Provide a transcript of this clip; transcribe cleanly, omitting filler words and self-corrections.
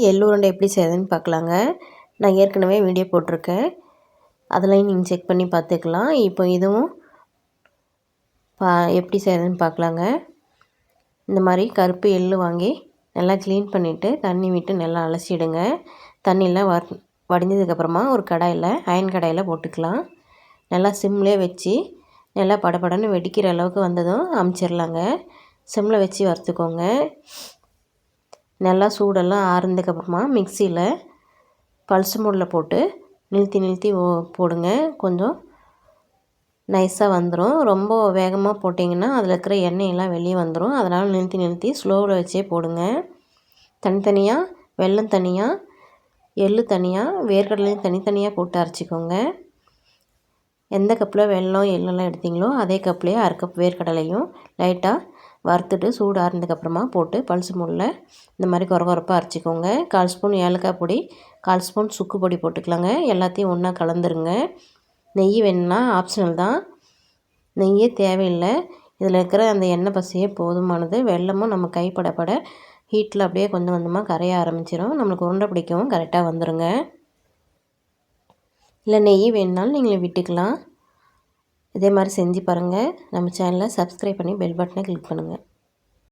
எள்ளு உருண்டை எப்படி செய்யுதுன்னு பார்க்கலாங்க. நான் ஏற்கனவே வீடியோ போட்டிருக்கேன், அதெல்லாம் நீங்கள் செக் பண்ணி பார்த்துக்கலாம். இப்போ இதுவும் எப்படி செய்யுதுன்னு பார்க்கலாங்க. இந்த மாதிரி கருப்பு எள்ளு வாங்கி நல்லா க்ளீன் பண்ணிவிட்டு தண்ணி விட்டு நல்லா அலசிடுங்க. தண்ணியெலாம் வடிஞ்சதுக்கப்புறமா ஒரு கடாயில், அயன் கடாயில் போட்டுக்கலாம். நல்லா சிம்லேயே வச்சு நல்லா படபடன்னு வெடிக்கிற அளவுக்கு வந்ததும் அமுச்சிடலாங்க. சிம்மில் வச்சு வறுத்துக்கோங்க. நல்லா சூடெல்லாம் ஆறுனதுக்கப்புறமா மிக்சியில் பல்ஸ் மோடில் போட்டு நிறுத்தி போடுங்க. கொஞ்சம் நைஸாக வந்துடும். ரொம்ப வேகமாக போட்டிங்கன்னா அதில் இருக்கிற எண்ணெயெல்லாம் வெளியே வந்துடும். அதனால் நிறுத்தி ஸ்லோவில் வச்சே போடுங்க. தனித்தனியாக வெல்லம் தனியாக, எள்ளு தனியாக, வேர்க்கடலையும் தனித்தனியாக போட்டு அரைச்சிக்கோங்க. எந்த கப்பில் வெல்லம் எள்ளெல்லாம் எடுத்திங்களோ அதே கப்லேயே அரை கப் வேர்க்கடலையும் லைட்டாக வறுத்துட்டு சூடு ஆறுனதுக்கப்புறமா போட்டு பல்ஸ் மோடில் இந்த மாதிரி கொரப்பாக அரைச்சிக்கோங்க. 1/4 ஸ்பூன் ஏலக்காய் பொடி, 1/4 ஸ்பூன் சுக்கு பொடி போட்டுக்கலாங்க. எல்லாத்தையும் ஒன்றா கலந்துருங்க. நெய் வேணும்னா ஆப்ஷனல் தான், நெய்யே தேவையில்லை. இதில் இருக்கிற அந்த எண்ணெய் பசையே போதுமானது. வெல்லமும் நம்ம கைப்படப்பட ஹீட்டில் அப்படியே கொஞ்சம் கொஞ்சமாக கரைய ஆரம்பிச்சிடும். நம்மளுக்கு உருண்டை பிடிக்கவும் கரெக்டாக வந்துடுங்க. இல்லை நெய் வேணுனாலும் நீங்களே விட்டுக்கலாம். இதே மாதிரி செஞ்சு பாருங்கள். நம்ம சேனலை சப்ஸ்கிரைப் பண்ணி பெல் பட்டனை கிளிக் பண்ணுங்கள்.